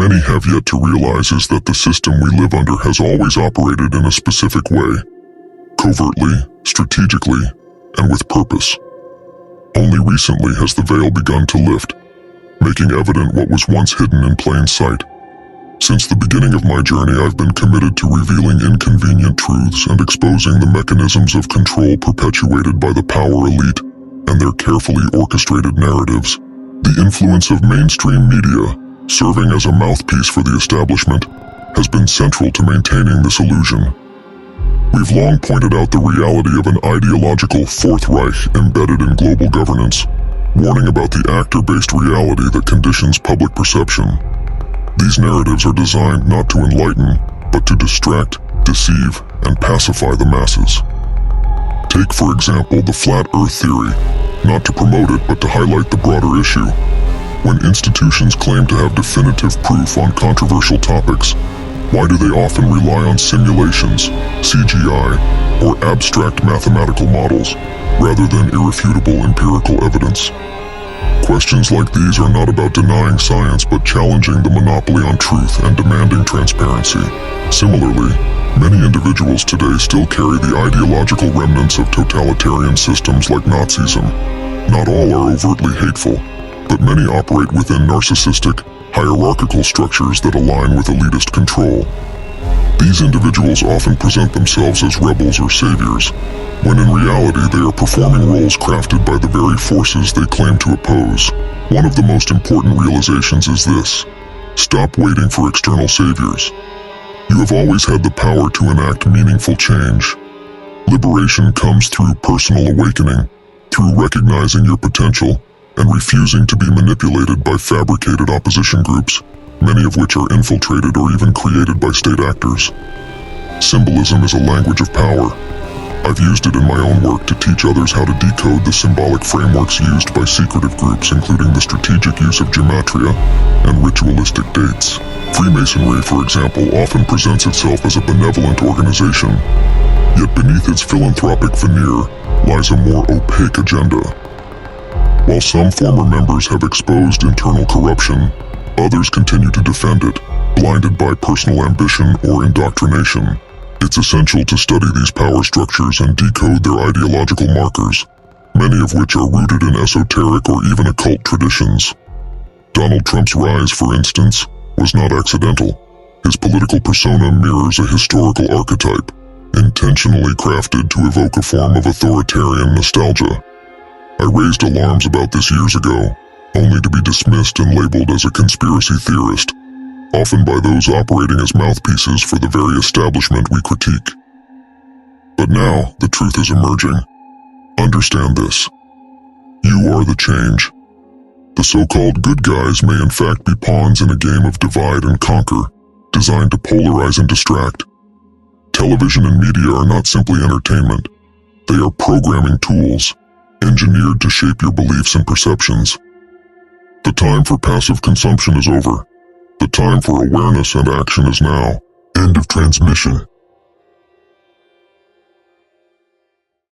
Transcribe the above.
many have yet to realize is that the system we live under has always operated in a specific way, covertly, strategically, and with purpose. Only recently has the veil begun to lift, making evident what was once hidden in plain sight. Since the beginning of my journey, I've been committed to revealing inconvenient truths and exposing the mechanisms of control perpetuated by the power elite and their carefully orchestrated narratives. The influence of mainstream media, serving as a mouthpiece for the establishment, has been central to maintaining this illusion. We've long pointed out the reality of an ideological Fourth Reich embedded in global governance, warning about the actor-based reality that conditions public perception. These narratives are designed not to enlighten, but to distract, deceive, and pacify the masses. Take, for example, the Flat Earth theory, not to promote it, but to highlight the broader issue. When institutions claim to have definitive proof on controversial topics, why do they often rely on simulations, CGI, or abstract mathematical models, rather than irrefutable empirical evidence? Questions like these are not about denying science, but challenging the monopoly on truth and demanding transparency. Similarly, many individuals today still carry the ideological remnants of totalitarian systems like Nazism. Not all are overtly hateful, but many operate within narcissistic, hierarchical structures that align with elitist control. These individuals often present themselves as rebels or saviors, when in reality they are performing roles crafted by the very forces they claim to oppose. One of the most important realizations is this: stop waiting for external saviors. You have always had the power to enact meaningful change. Liberation comes through personal awakening, through recognizing your potential and refusing to be manipulated by fabricated opposition groups, many of which are infiltrated or even created by state actors. Symbolism is a language of power. I've used it in my own work to teach others how to decode the symbolic frameworks used by secretive groups, including the strategic use of gematria and ritualistic dates. Freemasonry, for example, often presents itself as a benevolent organization, yet beneath its philanthropic veneer lies a more opaque agenda. While some former members have exposed internal corruption, others continue to defend it, blinded by personal ambition or indoctrination. It's essential to study these power structures and decode their ideological markers, many of which are rooted in esoteric or even occult traditions. Donald Trump's rise, for instance, was not accidental. His political persona mirrors a historical archetype, intentionally crafted to evoke a form of authoritarian nostalgia. I raised alarms about this years ago, only to be dismissed and labeled as a conspiracy theorist, often by those operating as mouthpieces for the very establishment we critique. But now, the truth is emerging. Understand this. You are the change. The so-called good guys may in fact be pawns in a game of divide and conquer, designed to polarize and distract. Television and media are not simply entertainment. They are programming tools, engineered to shape your beliefs and perceptions. The time for passive consumption is over. The time for awareness and action is now. End of transmission.